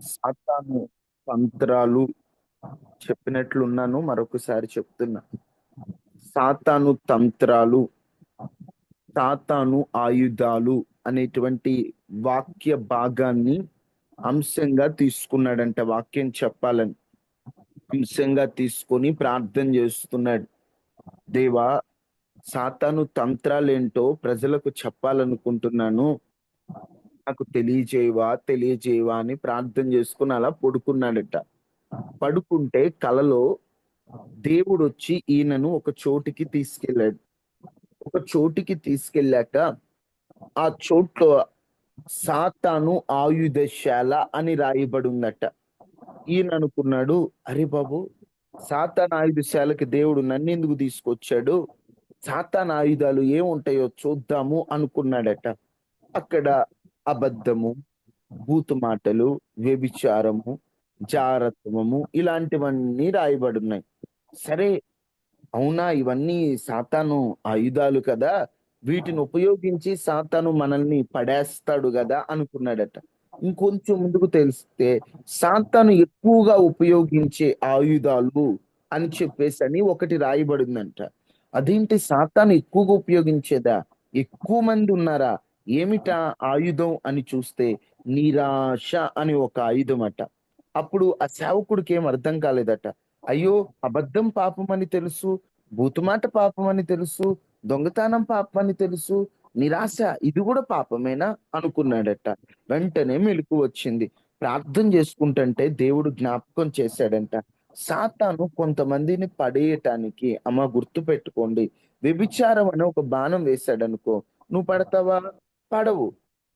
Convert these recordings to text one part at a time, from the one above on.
సాతాను తంత్రాలు చెప్పినట్లున్నాను, మరొకసారి చెప్తున్నా. సాతాను తంత్రాలు, సాతాను ఆయుధాలు అనేటువంటి వాక్య భాగాన్ని అంశంగా తీసుకున్నాడంట. వాక్యం చెప్పాలని అంశంగా తీసుకొని ప్రార్థన చేస్తున్నాడు. దేవా, సాతాను తంత్రాలేంటో ప్రజలకు చెప్పాలనుకుంటున్నాను, నాకు తెలియజేయవా అని ప్రార్థన చేసుకుని అలా పడుకున్నాడట. పడుకుంటే కలలో దేవుడు వచ్చి ఈయనను ఒక చోటికి తీసుకెళ్ళాడు. ఒక చోటికి తీసుకెళ్ళాక ఆ చోట్లో సాతాను ఆయుధశాల అని రాయబడి ఉందట. ఈయన అనుకున్నాడు, అరే బాబు, సాతాను ఆయుధశాలకి దేవుడు నన్నెందుకు తీసుకొచ్చాడు, సాతాను ఆయుధాలు ఏముంటాయో చూద్దాము అనుకున్నాడట. అక్కడ అబద్ధము, బూతు మాటలు, వ్యభిచారము, జారత్వము ఇలాంటివన్నీ రాయబడున్నాయి. సరే, అవునా, ఇవన్నీ సాతాను ఆయుధాలు కదా, వీటిని ఉపయోగించి సాతాను మనల్ని పడేస్తాడు కదా అనుకున్నాడట. ఇంకొంచెం ముందుకు తెలిస్తే సాతాను ఎక్కువగా ఉపయోగించే ఆయుధాలు అని చెప్పేసి అని ఒకటి రాయబడిందంట. అదేంటి, సాతాను ఎక్కువగా ఉపయోగించేదా? ఎక్కువ మంది ఉన్నారా? ఏమిటా ఆయుధం అని చూస్తే నిరాశ అని ఒక ఆయుధం అట. అప్పుడు ఆ సేవకుడికి ఏం అర్థం కాలేదట. అయ్యో, అబద్ధం పాపం అని తెలుసు, బూతుమాట పాపం అని తెలుసు, దొంగతనం పాపం అని తెలుసు, నిరాశ ఇది కూడా పాపమేనా అనుకున్నాడట. వెంటనే మెలకు వచ్చింది. ప్రార్థన చేసుకుంటుంటే దేవుడు జ్ఞాపకం చేశాడంట. సాతాను కొంతమందిని పడేయటానికి, అమ్మ గుర్తు పెట్టుకోండి, వ్యభిచారం అనే ఒక బాణం వేశాడనుకో, నువ్వు పడతావా? పడవు.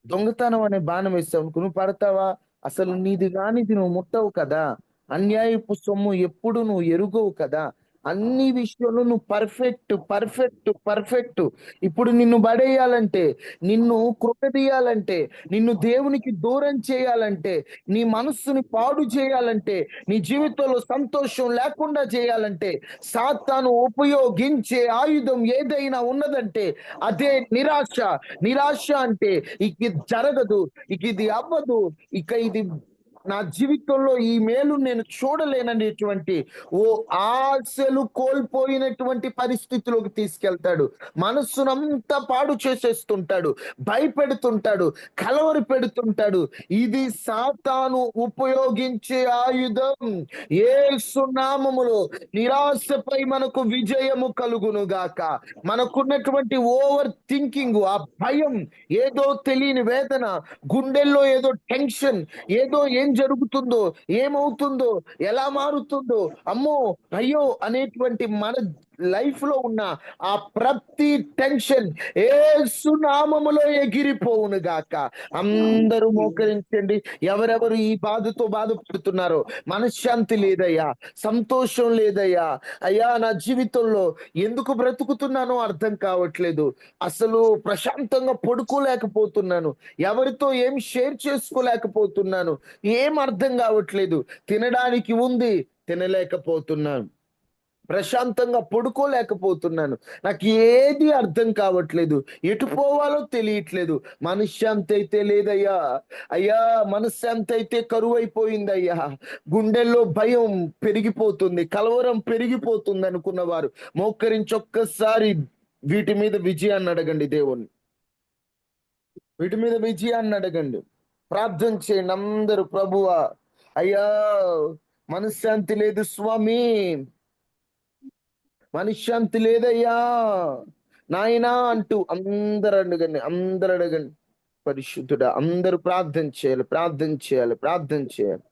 దొంగతనం అనే బాణం వేసావు అనుకో, నువ్వు పడతావా? అసలు నీది కానిది నువ్వు ముట్టవు కదా. అన్యాయపు సొమ్ము ఎప్పుడు నువ్వు ఎరుగవు కదా. అన్ని విషయంలో నువ్వు పర్ఫెక్ట్ పర్ఫెక్ట్ పర్ఫెక్ట్. ఇప్పుడు నిన్ను పడేయాలంటే, నిన్ను కృపదీయాలంటే, నిన్ను దేవునికి దూరం చేయాలంటే, నీ మనస్సుని పాడు చేయాలంటే, నీ జీవితంలో సంతోషం లేకుండా చేయాలంటే, సాతాను ఉపయోగించే ఆయుధం ఏదైనా ఉన్నదంటే అదే నిరాశ. నిరాశ అంటే ఇక ఇది జరగదు, ఇక ఇది అవ్వదు, ఇక ఇది నా జీవితంలో ఈ మేలు నేను చూడలేననేటువంటి ఓ ఆశలు కోల్పోయినటువంటి పరిస్థితిలోకి తీసుకెళ్తాడు. మనస్సునంతా పాడు చేసేస్తుంటాడు, భయపెడుతుంటాడు, కలవరి పెడుతుంటాడు. ఇది సాతాను ఉపయోగించే ఆయుధం. యేసు నామములో నిరాశపై మనకు విజయము కలుగును గాక. మనకున్నటువంటి ఓవర్ థింకింగ్, ఆ భయం, ఏదో తెలియని వేదన, గుండెల్లో ఏదో టెన్షన్, ఏదో ఏం జరుగుతుందో, ఏమవుతుందో, ఎలా మారుతుందో, అమ్మో, అయ్యో అనేటువంటి మన లైఫ్ లో ఉన్న ఆ ప్రతి టెన్షన్ యేసు నామములో ఎగిరిపోవును గాక. అందరూ మోకరించండి. ఎవరెవరు ఈ బాధతో బాధపడుతున్నారో, మనశ్శాంతి లేదయ్యా, సంతోషం లేదయ్యా, అయ్యా నా జీవితంలో ఎందుకు బ్రతుకుతున్నానో అర్థం కావట్లేదు, అసలు ప్రశాంతంగా పడుకోలేకపోతున్నాను, ఎవరితో ఏం షేర్ చేసుకోలేకపోతున్నాను, ఏం అర్థం కావట్లేదు, తినడానికి ఉంది తినలేకపోతున్నాను, ప్రశాంతంగా పడుకోలేకపోతున్నాను, నాకు ఏది అర్థం కావట్లేదు, ఎటు పోవాలో తెలియట్లేదు, మనశ్శాంతి అయితే లేదయ్యా, అయ్యా మనశ్శాంతి అయితే కరువైపోయిందయ్యా, గుండెల్లో భయం పెరిగిపోతుంది, కలవరం పెరిగిపోతుంది అనుకున్నవారు మోకరించి ఒక్కసారి వీటి మీద విజయాన్ని అడగండి. దేవుణ్ణి వీటి మీద విజయాన్ని అడగండి. ప్రార్థన చేయండి అందరూ. ప్రభువా, అయ్యా, మనశ్శాంతి లేదు స్వామి, మనశ్శాంతి లేదయ్యా నాయనా అంటూ అందరు అడగండి, అందరు అడగండి. పరిశుద్ధుడా, అందరూ ప్రార్థన చేయాలి, ప్రార్థన చేయాలి, ప్రార్థన చేయాలి.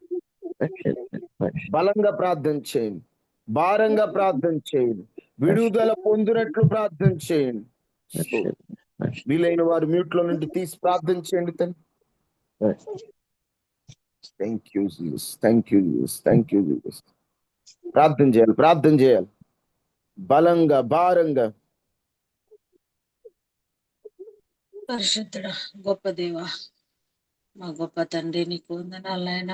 బలంగా ప్రార్థన చేయండి, భారంగా ప్రార్థన చేయండి, విడుదల పొందినట్లు ప్రార్థన చేయండి. వీలైన వారు మ్యూట్ లో నుండి తీసి ప్రార్థన చేయండి. Thank you Jesus, thank you Jesus, thank you Jesus. ప్రార్థన చేయాలి, ప్రార్థన చేయాలి, బలంగా, భారంగా. పరిశుద్ధుడా, గొప్ప దేవ, మా గొప్ప తండ్రి, నీకు వందనాలు నాయన.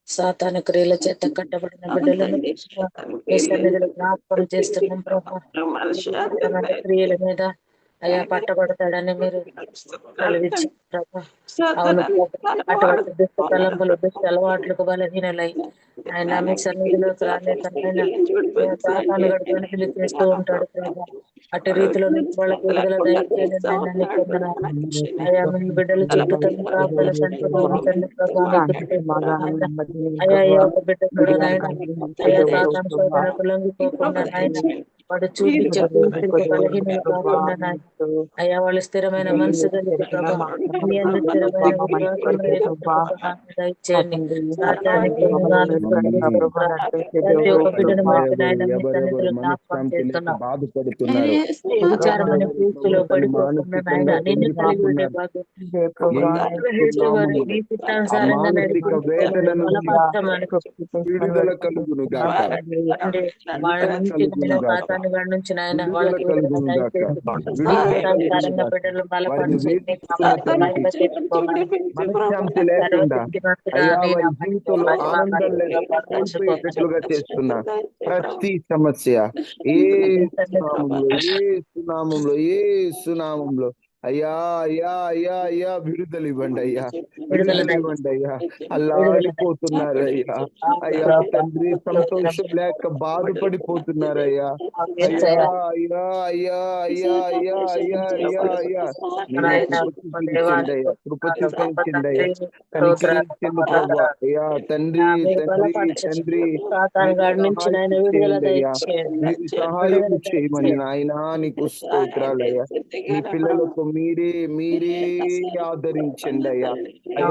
సాతాను క్రియల చేత కట్టబడిన బిడ్డలను మీ సన్నిధిలో జ్ఞాపకం చేస్తున్నాం ప్రభా. క్రియల మీద అయ్యా పట్టబడతాడని మీరు కలిగించి ప్రభా. అవును ప్రభా, అటువంటి దుష్ట తలంపులు దుష్ట అలవాట్లకు బలహీనలై ఆయన మీ సన్నిధిలోకి రాలేకనైనా సాతాను గడు గణితులు చేస్తూ ఉంటాడు ప్రభా. అటు రీతిలో నుంచి వాళ్ళకి విడుదల దయచేయండి నాయన, నీకు వందనాలు. అయ్యా మీ బిడ్డల చుట్టూ తన కాపుదల సంతలో ఉంచండి ప్రభా, మీకు స్తోత్రం నాయన. అయ్యా ఏ ఒక బిడ్డ కూడా నాయన అయ్యా సాతాను శోధనకు లొంగిపోకుండా నాయన, వాడు చూపించే పూర్తికి బలహీనలు కాకుండా నాయన అయ్యా వాళ్ళు స్థిరమైన మనసు కలిగి ప్రభా మీ అందు స్థిరమైన విశ్వాసం దయచేయండి. సాతానికి ప్రతి ఒక్క బిడ్డను బట్టి నాయన మీ సన్నిధిలో జ్ఞాపకం మనశ్శాంతి లేక చేస్తున్నాం. బాధపడుతున్నారు, వ్యభిచారమైన పూర్తిలో తను పడిపోకుండా నాయన మానసికంగా నిన్ను కలిగి ఉండే కృంగిపోతున్నారు. భాగ్యం యేసు వారి నీ నామములో ఆ చిత్తానుసారంగా మానసిక వేదన నడిపించమని నుండి బలపరచమని విడుదల కలుగును గాక, అంటే వాళ్ళ విడుదల నుంచి కలుగును నాయన గాక, సాతాను గారి నుంచి నాయన విడుదల వాళ్ళకి విడుదల కలుగును గాక, దయచేసి నీ విడుదల కలుగును చిత్తానుసారంగా గాక. బిడ్డలు వారిని బలపరిచి నీ నామానికి వేధిస్తున్నటువంటి మహిమ తెచ్చుకోమని మనశ్శాంతి లేకుండా సర్వశక్తిమంతుడా అయ్యా నీ వారి నామానికి జీవితంలో మహిమ ఆనందం ఘనత ప్రభావించుకోమని కోల్పోయేటట్లుగా చేస్తున్న ప్రతి సమస్య ఏ సునామంలో ఏ సునామంలో ఏ సునామంలో అయ్యా అయ్యా అయ్యా అయ్యా విడుదల ఇవ్వండి అయ్యా, విడుదల విడుదల ఇవ్వండి అయ్యా. విడుదల అల్లాడిపోతున్నారు అయ్యా, అయ్యా తండ్రి సంతోషం లేక బాధపడిపోతున్నారయ్యా. అయ్యా అయ్యా అయ్యా అయ్యా అయ్యా అయ్యా అయ్యా అయ్యా మీరు కృప చూపించండి అయ్యా, కృప చూపించండి అయ్యా, కనికరించండి ప్రభా. అయ్యా తండ్రి తండ్రి తండ్రి సాతాను మీరు గాడి నుంచి సహాయం నాయన విడుదల చేయండి అయ్యా, దయచేయండి. మీరు సహాయం విడుదల చేయమని దయచేయండి. నాయనా నీకు స్తోత్రాలయ్యా. మీ పిల్లలకు మీరే మీరే ఆదరించండి అయ్యా. అయ్యా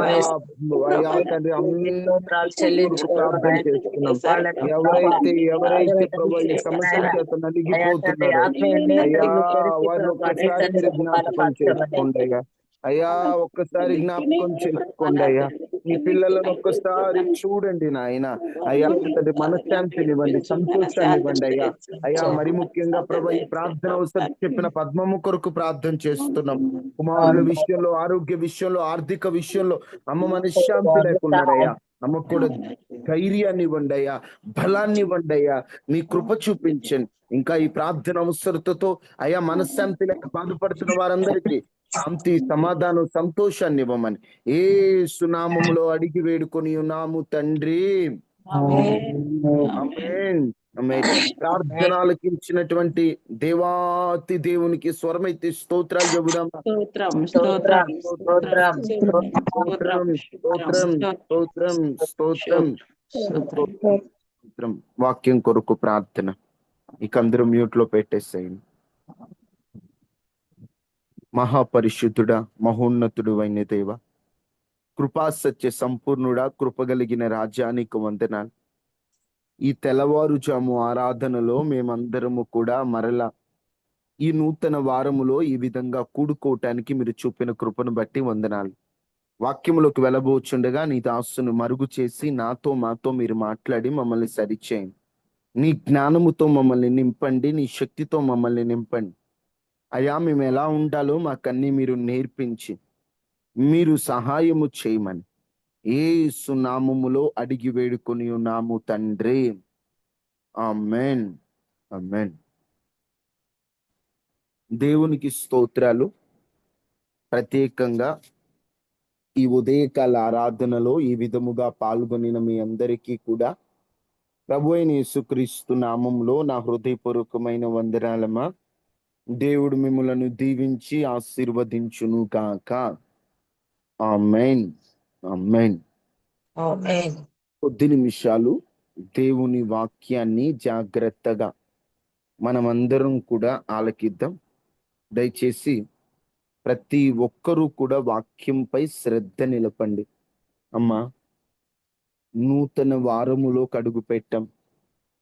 అయ్యా తండ్రి నీ స్తోత్రాలు అందరి కొరకు చెల్లించుకోవాలి ప్రార్థన నాయన. చేస్తున్నాం. వాళ్ళని ఎవరైతే ప్రభా ఈ సమస్య నాయన చేత అయ్యా తండ్రి నలిగిపోతున్నారో ఆత్మీయ అయ్యా నేత్రులు తెరిచి వారిని ప్రభా నీ ఒక్కసారి మీరు సన్నిధిలో జ్ఞాపకం బలపరచమని. చేసుకోండి అయ్యా. అయ్యా ఒక్కసారి జ్ఞాపకం చేసుకోండి అయ్యా. మీ పిల్లలను ఒక్కసారి చూడండి నాయన. అయ్యా తండ్రి మనశ్శాంతినివ్వండి, సంతోషాన్ని ఇవ్వండి అయ్యా. అయ్యా మరి ముఖ్యంగా ప్రభా ఈ ప్రార్థన అవసరం చెప్పిన పద్మము కొరకు ప్రార్థన చేస్తున్నాం. కుమారుల విషయంలో, ఆరోగ్య విషయంలో, ఆర్థిక విషయంలో అమ్మ మనశ్శాంతి లేకున్నారయ్యా. అమ్మకు కూడా ధైర్యాన్ని ఇవ్వండి అయ్యా, బలాన్ని ఇవ్వండి అయ్యా, మీ కృప చూపించండి. ఇంకా ఈ ప్రార్థన అవసరతతో అయ్యా మనశ్శాంతి లేక బాధపడుతున్న వారందరికీ శాంతి, సమాధానం, సంతోషాన్ని ఇవ్వమని యేసు నామములో అడిగి వేడుకొని ఉన్నాము తండ్రి. ఆమేన్ ఆమేన్. ప్రార్థన ఆలకించినటువంటి దేవాతి దేవునికి స్వరమైతే స్తోత్రాలు చెబుదాం. స్తోత్రం స్తోత్రం స్తోత్రం స్తోత్రం స్తోత్రం స్తోత్రం స్తోత్రం. వాక్యం కొరకు ప్రార్థన. ఇక అందరూ మ్యూట్ లో పెట్టేసేయండి. మహాపరిశుద్ధుడా, మహోన్నతుడు అయిన దేవ, కృపా సత్య సంపూర్ణుడా, కృపగలిగిన రాజ్యానికి వందనాలు. ఈ తెల్లవారుజాము ఆరాధనలో మేమందరము కూడా మరలా ఈ నూతన వారములో ఈ విధంగా కూడుకోవటానికి మీరు చూపిన కృపను బట్టి వందనాలు. వాక్యములోకి వెళ్ళబోచుండగా నీ దాసును మరుగు చేసి నాతో మాతో మీరు మాట్లాడి మమ్మల్ని సరిచేయండి. నీ జ్ఞానముతో మమ్మల్ని నింపండి, నీ శక్తితో మమ్మల్ని నింపండి. అయ్యా మేము ఎలా ఉండాలో మాకన్నీ మీరు నేర్పించి మీరు సహాయము చేయమని యేసు నామములో అడిగి వేడుకొని ఉన్నాము తండ్రి. ఆమేన్ ఆమేన్. దేవునికి స్తోత్రాలు. ప్రత్యేకంగా ఈ ఉదయకాల ఆరాధనలో ఈ విధముగా పాల్గొనిన మీ అందరికీ కూడా ప్రభు అయిన యేసుక్రీస్తు నామములో నా హృదయపూర్వకమైన వందనాలమ్మా. దేవుడు మిమ్మలను దీవించి ఆశీర్వదించును గాక. ఆమేన్ ఆమేన్. కొద్ది నిమిషాలు దేవుని వాక్యాన్ని జాగ్రత్తగా మనమందరం కూడా ఆలకిద్దాం. దయచేసి ప్రతి ఒక్కరూ కూడా వాక్యంపై శ్రద్ధ నిలపండి. అమ్మా, నూతన వారములో అడుగు పెట్టాం.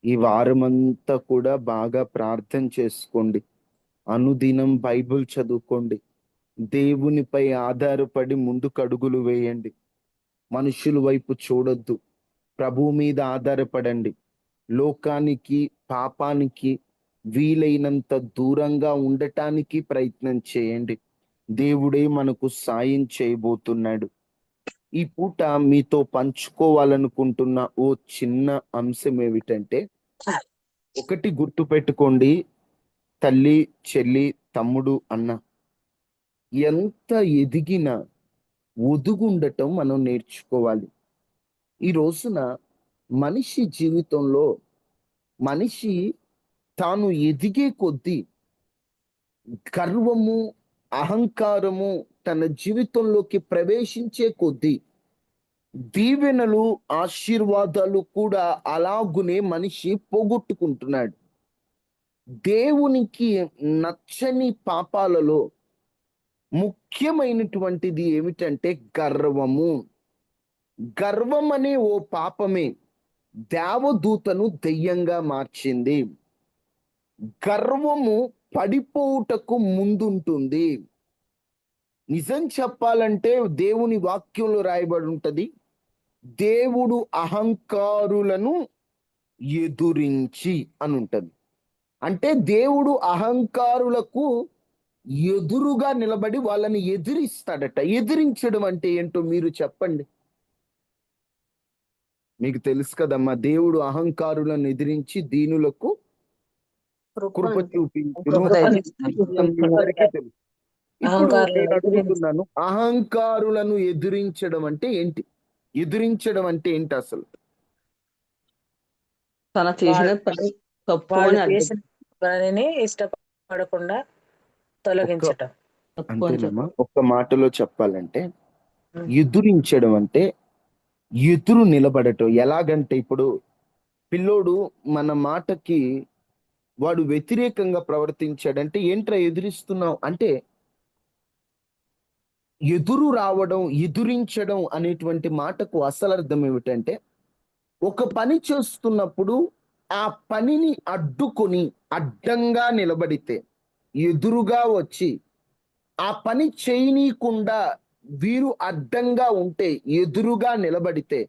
ఈ వారమంతా కూడా బాగా ప్రార్థన చేసుకోండి. అనుదినం బైబిల్ చదువుకోండి. దేవునిపై ఆధారపడి ముందుకు అడుగులు వేయండి. మనుషుల వైపు చూడొద్దు, ప్రభువు మీద ఆధారపడండి. లోకానికి, పాపానికి వీలైనంత దూరంగా ఉండటానికి ప్రయత్నం చేయండి. దేవుడే మనకు సాయం చేయబోతున్నాడు. ఈ పూట మీతో పంచుకోవాలనుకుంటున్న ఓ చిన్న అంశం ఏమిటంటే, ఒకటి గుర్తు పెట్టుకోండి, తల్లి, చెల్లి, తమ్ముడు, అన్న ఎంత ఎదిగినా ఒదుగుండటం మనం నేర్చుకోవాలి. ఈ రోజున మనిషి జీవితంలో మనిషి తాను ఎదిగే కొద్దీ గర్వము, అహంకారము తన జీవితంలోకి ప్రవేశించే కొద్దీ దీవెనలు, ఆశీర్వాదాలు కూడా అలాగునే మనిషి పోగొట్టుకుంటున్నాడు. దేవునికి నచ్చని పాపాలలో ముఖ్యమైనటువంటిది ఏమిటంటే గర్వము. గర్వం అనే ఓ పాపమే దేవదూతను దెయ్యంగా మార్చింది. గర్వము పడిపోవుటకు ముందుంటుంది. నిజం చెప్పాలంటే దేవుని వాక్యంలో రాయబడి ఉంటది, దేవుడు అహంకారులను ఎదురించి అని ఉంటది. అంటే దేవుడు అహంకారులకు ఎదురుగా నిలబడి వాళ్ళని ఎదిరిస్తాడట. ఎదిరించడం అంటే ఏంటో మీరు చెప్పండి. మీకు తెలుసు కదమ్మా, దేవుడు అహంకారులను ఎదిరించి దీనులకు కృప చూపించును. అందరికీ తెలుసు. ఇప్పుడు నేను అడుగుతున్నాను, అహంకారులను ఎదిరించడం అంటే ఏంటి? ఎదిరించడం అంటే ఏంటి అసలు? తన చేసిన పని తప్పు వాళ్ళు అని చేసిన పనిని ఇష్టపడకుండా తొలగించటం. అంతేనమ్మా. ఒక్క మాటలో చెప్పాలంటే ఎదురించడం అంటే ఎదురు నిలబడటం. ఎలాగంటే ఇప్పుడు పిల్లోడు మన మాటకి వాడు వ్యతిరేకంగా ప్రవర్తించాడంటే ఏంట్రా ఎదిరిస్తున్నావు అంటే, ఎదురు రావడం, ఎదురించడం అనేటువంటి మాటకు అసలు అర్థం ఏమిటంటే, ఒక పని చేస్తున్నప్పుడు ఆ పనిని అడ్డుకొని అడ్డంగా నిలబడితే, ఎదురుగా వచ్చి ఆ పని చేయనీయకుండా వీరు అడ్డంగా ఉంటే, ఎదురుగా నిలబడితే,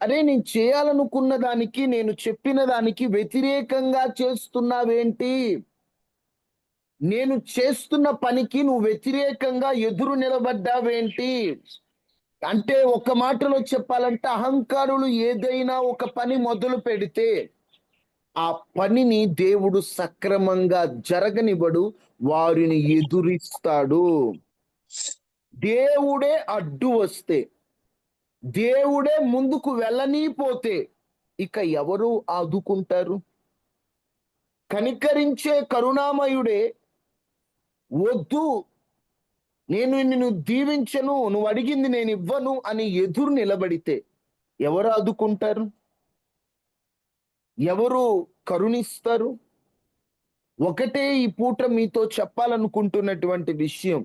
అరే నేను చేయాలనుకున్న దానికి, నేను చెప్పిన దానికి వ్యతిరేకంగా చేస్తున్నావేంటి, నేను చేస్తున్న పనికి నువ్వు వ్యతిరేకంగా ఎదురు నిలబడ్డావేంటి అంటే, ఒక మాటలో చెప్పాలంటే అహంకారులు ఏదైనా ఒక పని మొదలు పెడితే ఆ పనిని దేవుడు సక్రమంగా జరగనివ్వడు, వారిని ఎదురిస్తాడు. దేవుడే అడ్డు వస్తే, దేవుడే ముందుకు వెళ్ళనీపోతే ఇక ఎవరు ఆదుకుంటారు? కనికరించే కరుణామయుడే వద్దు, నేను నిన్ను దీవించను, నువ్వు అడిగింది నేను ఇవ్వను అని ఎదురు నిలబడితే ఎవరు ఆదుకుంటారు? ఎవరు కరుణిస్తారు? ఒకటే ఈ పూట మీతో చెప్పాలనుకుంటున్నటువంటి విషయం,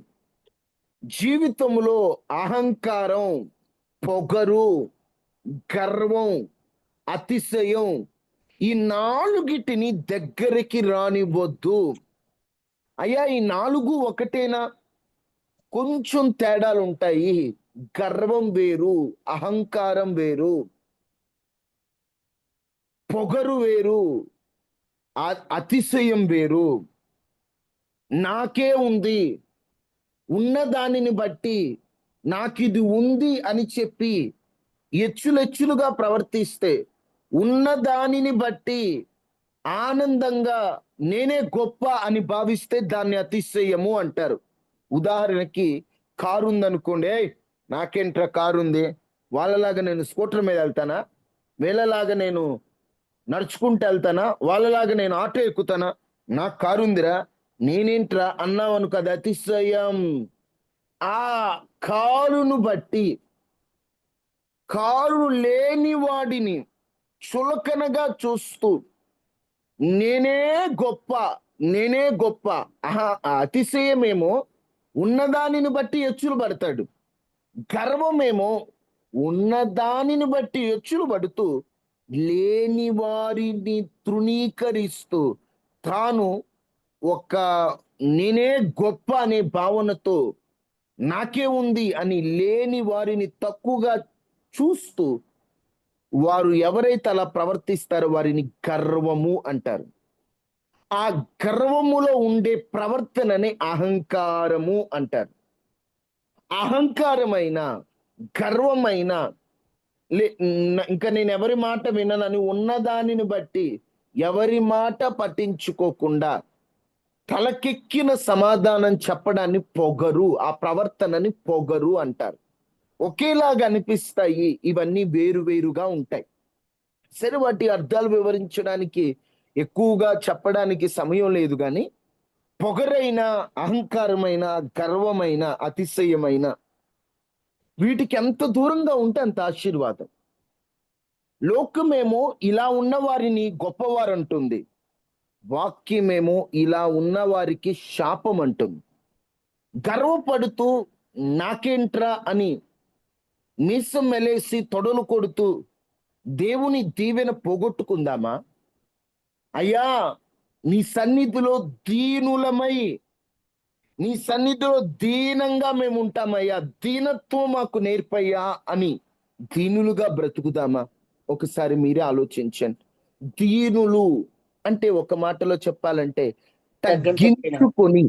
జీవితంలో అహంకారం, పొగరు, గర్వం, అతిశయం ఈ నాలుగిటిని దగ్గరికి రానివ్వద్దు. అయ్యా ఈ నాలుగు ఒకటేనా? కొంచెం తేడాలు ఉంటాయి. గర్వం వేరు, అహంకారం వేరు, పొగరు వేరు, అతిశయం వేరు. నాకే ఉంది, ఉన్న దానిని బట్టి నాకిది ఉంది అని చెప్పి ఎచ్చులెచ్చులుగా ప్రవర్తిస్తే, ఉన్న దానిని బట్టి ఆనందంగా నేనే గొప్ప అని భావిస్తే దాన్ని అతిశయము అంటారు. ఉదాహరణకి కారు ఉందనుకోండి, నాకేంట్రా కారు ఉంది, వాళ్ళలాగా నేను స్కూటర్ మీద వెళ్తానా, వీళ్ళలాగా నేను నడుచుకుంటూ వెళ్తానా, వాళ్ళలాగా నేను ఆటో ఎక్కుతానా, నాకు కారు ఉందిరా నేనేంట్రా అన్నావు అనుకో, అది అతిశయం. ఆ కారును బట్టి కారు లేని వాడిని చులకనగా చూస్తూ నేనే గొప్ప, నేనే గొప్ప. అతిశయమేమో ఉన్నదానిని బట్టి ఎచ్చులు పడతాడు, గర్వమేమో ఉన్నదానిని బట్టి ఎచ్చులు పడుతూ లేని వారిని తృణీకరిస్తూ తాను ఒక నేనే గొప్ప అనే భావనతో నాకే ఉంది అని లేని వారిని తక్కువగా చూస్తూ వారు ఎవరైతే అలా ప్రవర్తిస్తారో వారిని గర్వము అంటారు. ఆ గర్వములో ఉండే ప్రవర్తనని అహంకారము అంటారు. అహంకారమైన, గర్వమైన ఇంకా నేను ఎవరి మాట విననని ఉన్నదానిని బట్టి ఎవరి మాట పట్టించుకోకుండా తలకెక్కిన సమాధానం చెప్పడాన్ని పొగరు, ఆ ప్రవర్తనని పొగరు అంటారు. ఒకేలాగా అనిపిస్తాయి, ఇవన్నీ వేరువేరుగా ఉంటాయి. సరే, వాటి అర్థాలు వివరించడానికి ఎక్కువగా చెప్పడానికి సమయం లేదు, కానీ పొగరైన, అహంకారమైన, గర్వమైన, అతిశయమైన వీటికి ఎంత దూరంగా ఉంటే అంత ఆశీర్వాదం. లోకమేమో ఇలా ఉన్న వారిని గొప్పవారు అంటుంది, వాక్యమేమో ఇలా ఉన్న వారికి శాపం అంటుంది. గర్వపడుతూ నాకేంట్రా అని మీసం మెలేసి తొడలు కొడుతూ దేవుని దీవెన పోగొట్టుకుందామా? అయ్యా, నీ సన్నిధిలో దీనులమై, నీ సన్నిధిలో దీనంగా మేము ఉంటామయ్యా, దీనత్వం మాకు నేర్పయ్యా అని దీనులుగా బ్రతుకుదామా? ఒకసారి మీరే ఆలోచించండి. దీనులు అంటే ఒక మాటలో చెప్పాలంటే తగ్గించుకొని,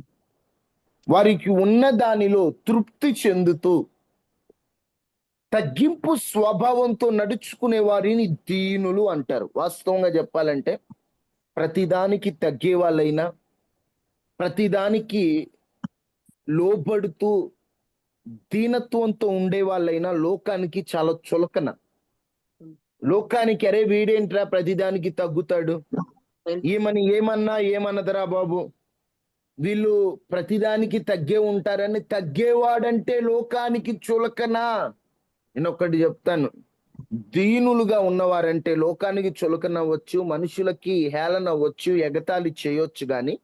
వారికి ఉన్న దానిలో తృప్తి చెందుతూ తగ్గింపు స్వభావంతో నడుచుకునే వారిని దీనులు అంటారు. వాస్తవంగా చెప్పాలంటే ప్రతిదానికి తగ్గే వాళ్ళైనా, ప్రతిదానికి లోబడుతూ దీనత్వంతో ఉండే వాళ్ళైనా లోకానికి చాలా చులకన. లోకానికి అరే వీడేంట్రా ప్రతిదానికి తగ్గుతాడు, ఏమన్నా ఏమన్నదరా బాబు, వీళ్ళు ప్రతిదానికి తగ్గే ఉంటారని తగ్గేవాడంటే లోకానికి చులకన. నేను ఒకటి చెప్తాను, దీనులుగా ఉన్నవారంటే లోకానికి చులకన అవ్వచ్చు, మనుషులకి హేళన అవ్వచ్చు, ఎగతాళి చేయొచ్చు, కానీ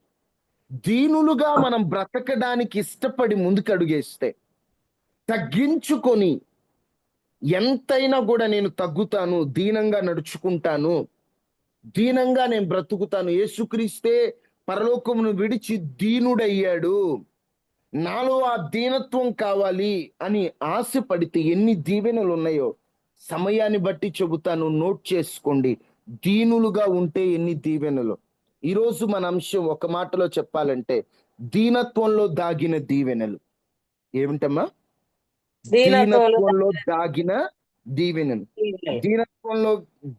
దీనులుగా మనం బ్రతకడానికి ఇష్టపడి ముందుకు అడుగేస్తే, తగ్గించుకొని ఎంతైనా కూడా నేను తగ్గుతాను, దీనంగా నడుచుకుంటాను, దీనంగా నేను బ్రతుకుతాను, యేసుక్రీస్తే పరలోకమును విడిచి దీనుడయ్యాడు, నాలో ఆ దీనత్వం కావాలి అని ఆశపడితే ఎన్ని దీవెనలు ఉన్నాయో సమయాన్ని బట్టి చెబుతాను, నోట్ చేసుకోండి. దీనులుగా ఉంటే ఎన్ని దీవెనలు. ఈరోజు మన అంశం ఒక మాటలో చెప్పాలంటే దీనత్వంలో దాగిన దీవెనలు. ఏమిటమ్మా? దీనత్వంలో దాగిన దీవెనలు. దీనత్వంలో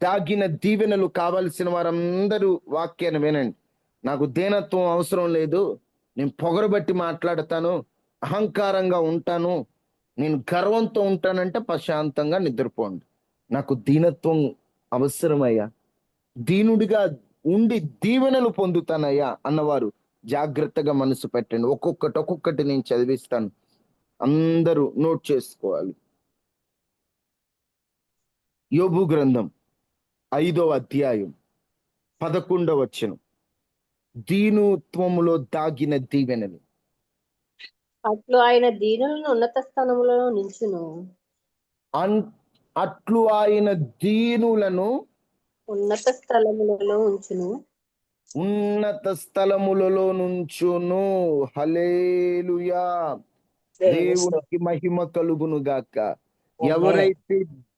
దాగిన దీవెనలు కావలసిన వారందరూ వాక్యాన్ని వినండి. నాకు దీనత్వం అవసరం లేదు, నేను పొగరబట్టి మాట్లాడతాను, అహంకారంగా ఉంటాను, నేను గర్వంతో ఉంటానంటే ప్రశాంతంగా నిద్రపోండి. నాకు దీనత్వం అవసరమయ్యా, దీనుడిగా ఉండి దీవెనలు పొందుతానయ్యా అన్నవారు జాగ్రత్తగా మనసు పెట్టండి. ఒక్కొక్కటి నేను చదివిస్తాను, అందరూ నోట్ చేసుకోవాలి. యోబు గ్రంథం 5వ అధ్యాయం 11వ వచనం. దీనుత్వములో దాగిన దీవెనలు. అట్లు ఆయన దీనులను ఉన్నత స్థలములలో నించును. అట్లు ఆయన దీనులను ఉన్నత స్థలములలో ఉంచును. ఉన్నత స్థలములలో నుంచును. హల్లెలూయా, దేవునికి మహిమ కలుగును గాక. ఎవరైతే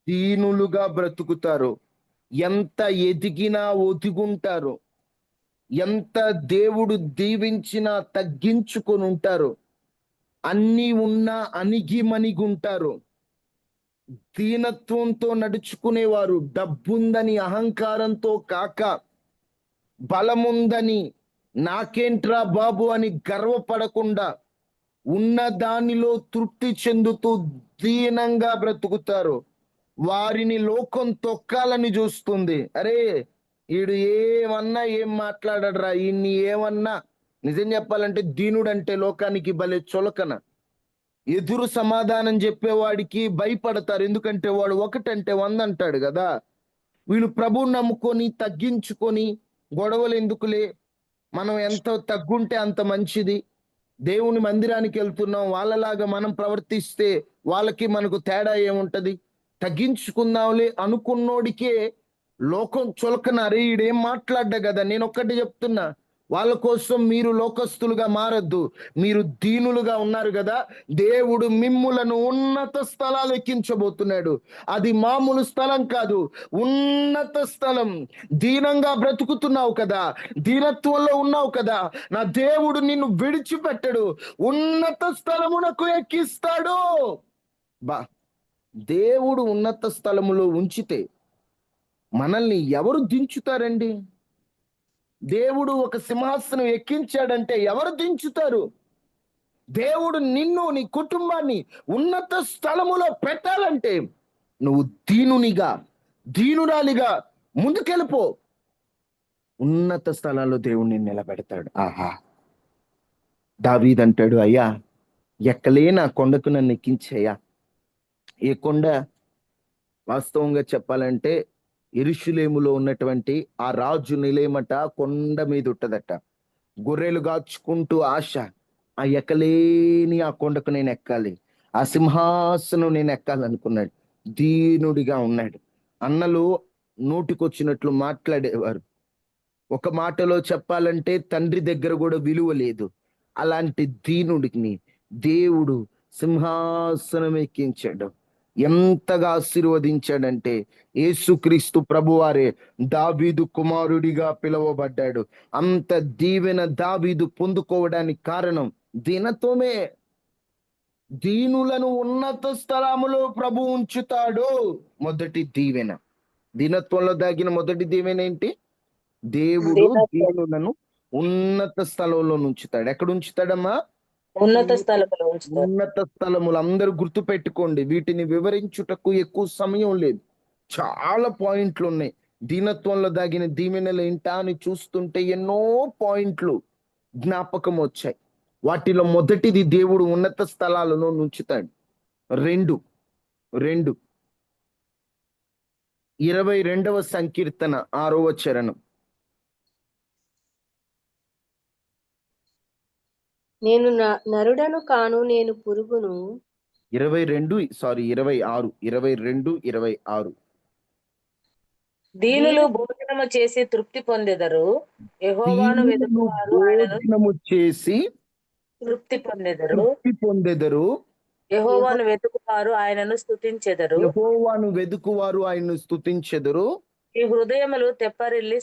దీనులుగా బ్రతుకుతారో, ఎంత ఎదిగినా ఒదిగుంటారో, ఎంత దేవుడు దీవించినా తగ్గించుకొని ఉంటారో, అన్ని ఉన్నా అణిగిమణిగుంటారు. దీనత్వంతో నడుచుకునేవారు డబ్బుందని అహంకారంతో కాక, బలముందని నాకేంట్రా బాబు అని గర్వపడకుండా ఉన్న దానిలో తృప్తి చెందుతూ దీనంగా బ్రతుకుతారు. వారిని లోకం తొక్కాలని చూస్తుంది. అరే, వీడు ఏమన్నా ఏం మాట్లాడరా, ఈయన్ని ఏమన్నా. నిజం చెప్పాలంటే దీనుడంటే లోకానికి భలే చులకన. ఎదురు సమాధానం చెప్పేవాడికి భయపడతారు, ఎందుకంటే వాడు ఒకటంటే 100 అంటాడు కదా. వీళ్ళు ప్రభువు నమ్ముకొని తగ్గించుకొని గొడవలు ఎందుకులే, మనం ఎంత తగ్గుంటే అంత మంచిది, దేవుని మందిరానికి వెళ్తున్నాం, వాళ్ళలాగా మనం ప్రవర్తిస్తే వాళ్ళకి మనకు తేడా ఏముంటది, తగ్గించుకుందాంలే అనుకున్నోడికే లోకం చులకన. అరే, ఈడేం మాట్లాడ్డా కదా. నేను ఒక్కటి చెప్తున్నా, వాళ్ళ కోసం మీరు లోకస్తులుగా మారద్దు, మీరు దీనులుగా ఉన్నారు కదా, దేవుడు మిమ్ములను ఉన్నత స్థలాలు ఎక్కించబోతున్నాడు. అది మామూలు స్థలం కాదు, ఉన్నత స్థలం. దీనంగా బ్రతుకుతున్నావు కదా, దీనత్వంలో ఉన్నావు కదా, నా దేవుడు నిన్ను విడిచిపెట్టడు, ఉన్నత స్థలమునకు ఎక్కిస్తాడు. దేవుడు ఉన్నత స్థలములో ఉంచితే మనల్ని ఎవరు దించుతారండి? దేవుడు ఒక సింహాసనం ఎక్కించాడంటే ఎవరు దించుతారు? దేవుడు నిన్ను, నీ కుటుంబాన్ని ఉన్నత స్థలములో పెట్టాలంటే నువ్వు దీనురాలిగా ముందుకెళ్ళిపో. ఉన్నత స్థలాల్లో దేవుడు నిన్ను నిలబెడతాడు. ఆహా, దావీదు అంటాడు, అయ్యా ఎక్కలేని ఆ కొండకు నన్ను ఎక్కించయ్యా. ఏ కొండ? వాస్తవంగా చెప్పాలంటే యెరూషలేములో ఉన్నటువంటి ఆ రాజు నిలయమట కొండ మీద ఉంటదట. గొర్రెలు కాచుకుంటూ ఆశ, ఆ ఎక్కలేని ఆ కొండకు నేను ఎక్కాలి, ఆ సింహాసనం నేను ఎక్కాలనుకున్నాడు. దీనుడిగా ఉన్నాడు. అన్నలు నోటికొచ్చినట్లు మాట్లాడేవారు. ఒక మాటలో చెప్పాలంటే తండ్రి దగ్గర కూడా విలువ లేదు. అలాంటి దీనుడిని దేవుడు సింహాసనం ఎక్కించాడు. ఎంతగా ఆశీర్వదించాడంటే యేసుక్రీస్తు ప్రభువారే దావీదు కుమారుడిగా పిలువబడ్డాడు. అంత దీవెన దావీదు పొందుకోవడానికి కారణం దీనత్వమే. దీనులను ఉన్నత స్థలములో ప్రభు ఉంచుతాడు. మొదటి దీవెన, దీనత్వంలో దాగిన మొదటి దీవెన ఏంటి? దేవుడు దీనులను ఉన్నత స్థలంలో ఉంచుతాడు. ఎక్కడ ఉంచుతాడమ్మా? ఉన్నత స్థలములో ఉంచుతాడు. ఉన్నత స్థలములు. అందరూ గుర్తు పెట్టుకోండి. వీటిని వివరించుటకు ఎక్కువ సమయం లేదు. చాలా పాయింట్లు ఉన్నాయి. దీనత్వంలో దాగిన దీవెనలు ఏంటా అని చూస్తుంటే ఎన్నో పాయింట్లు జ్ఞాపకం వచ్చాయి. వాటిలో మొదటిది దేవుడు ఉన్నత స్థలాలలో ఉంచుతాడు. 22వ సంకీర్తన 6వ చరణం. నేను నరుడను కాను, నేను పురుగును. 26. దీనులు భోజనము చేసి తృప్తి పొందెదరు, యెహోవాను వెతుకువారు ఆయనను భోజనము చేసి తృప్తి పొందెదరు, తృప్తి పొందెదరు, యెహోవాను వెతుకువారు ఆయనను స్తుతించెదరు. యెహోవాను వెదుకువారు ఆయన్ను స్తుతించెదరు. ఈ హృదయములు తెప్పరిల్లి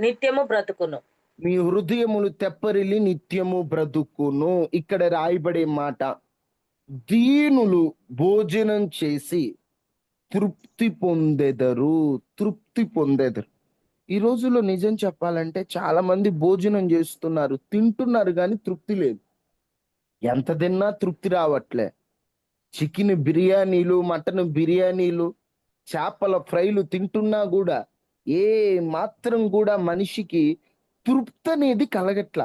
నిత్యము బ్రతుకును. మీ హృదయములు తెప్పరిల్లి నిత్యము బ్రతుకును. ఇక్కడ రాయబడే మాట, దీనులు భోజనం చేసి తృప్తి పొందెదరు. ఈ రోజుల్లో నిజం చెప్పాలంటే చాలా మంది భోజనం చేస్తున్నారు, తింటున్నారు, కానీ తృప్తి లేదు. ఎంత తిన్నా తృప్తి రావట్లే. చికెన్ బిర్యానీలు, మటన్ బిర్యానీలు, చేపల ఫ్రైలు తింటున్నా కూడా ఏ మాత్రం కూడా మనిషికి తృప్తి అనేది కలగట్లా.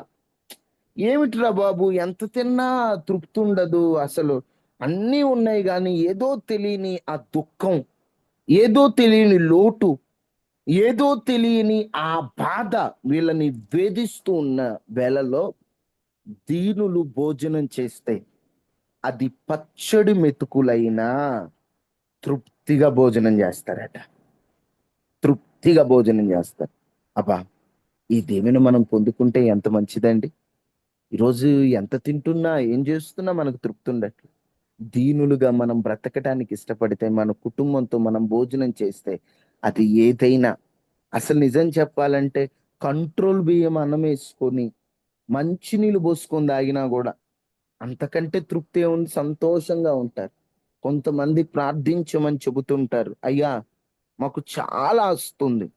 ఏమిట్రా బాబు, ఎంత తిన్నా తృప్తి ఉండదు. అసలు అన్నీ ఉన్నాయి కానీ ఏదో తెలియని ఆ దుఃఖం, ఏదో తెలియని లోటు, ఏదో తెలియని ఆ బాధ వీళ్ళని వేధిస్తూ ఉన్న వేళలో దీనులు భోజనం చేస్తే అది పచ్చడి మెతుకులైనా తృప్తిగా భోజనం చేస్తారట. తృప్తిగా భోజనం చేస్తారు. అబ్బా, ఈ దేవుని మనం పొందుకుంటే ఎంత మంచిదండి. ఈరోజు ఎంత తింటున్నా, ఏం చేస్తున్నా మనకు తృప్తి ఉండట్లేదు. దీనులుగా మనం బ్రతకడానికి ఇష్టపడితే, మన కుటుంబంతో మనం భోజనం చేస్తే అది ఏదైనా, అసలు నిజం చెప్పాలంటే కంట్రోల్ బియ్యం అన్నం వేసుకొని మంచినీళ్ళు పోసుకొని తాగినా కూడా అంతకంటే తృప్తి ఉంది, సంతోషంగా ఉంటారు. కొంతమంది ప్రార్థించమని చెబుతుంటారు, అయ్యా మాకు చాలా వస్తుంది.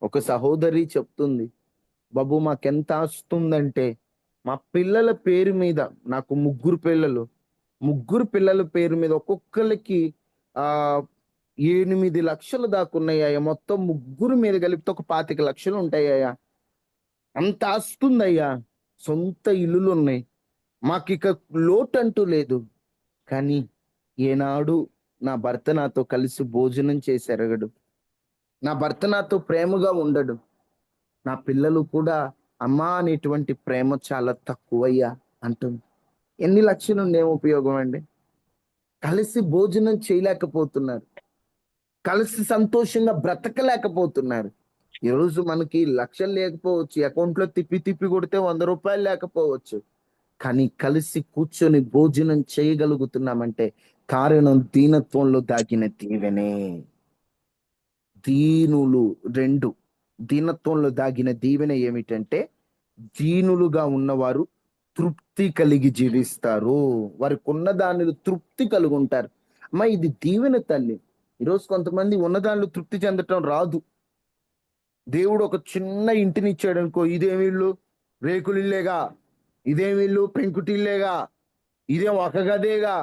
ఒక సహోదరి చెప్తుంది, బాబు మాకెంత వస్తుందంటే మా పిల్లల పేరు మీద, నాకు ముగ్గురు పిల్లల పేరు మీద ఒక్కొక్కరికి 8 లక్షలు దాకున్నాయ్యా. మొత్తం ముగ్గురు మీద కలిపితే ఒక 25 లక్షలు ఉంటాయ్యా. అంత వస్తుందయ్యా. సొంత ఇల్లులు ఉన్నాయి, మాకు ఇక లోటు అంటూ లేదు. కానీ ఏనాడు నా భర్త నాతో కలిసి భోజనం చేసి ఎరగడు, నా భర్త నాతో ప్రేమగా ఉండడు, నా పిల్లలు కూడా అమ్మా అనేటువంటి ప్రేమ చాలా తక్కువయ్యా అంటుంది. ఎన్ని లక్షలు ఏం ఉపయోగం అండి? కలిసి భోజనం చేయలేకపోతున్నారు, కలిసి సంతోషంగా బ్రతకలేకపోతున్నారు. ఈరోజు మనకి లక్షలు లేకపోవచ్చు, అకౌంట్లో తిప్పి కొడితే 100 రూపాయలు లేకపోవచ్చు, కానీ కలిసి కూర్చొని భోజనం చేయగలుగుతున్నామంటే కారణం దీనత్వంలో దాగిన దీవెనే. దీనులు 2, దీనత్వంలో దాగిన దీవెన ఏమిటంటే దీనులుగా ఉన్నవారు తృప్తి కలిగి జీవిస్తారు. వారికి ఉన్న దానిలో తృప్తి కలిగి ఉంటారు. అమ్మా, ఇది దీవెన తల్లి. ఈరోజు కొంతమంది ఉన్న దానిలో తృప్తి చెందటం రాదు. దేవుడు ఒక చిన్న ఇంటిని ఇచ్చాడు అనుకో, ఇదేమి ఇల్లు, రేకులు ఇల్లేగా, ఇదేమి ఇల్లు, పెంకుటిల్లేగా, ఇదేం ఒక గదేగా.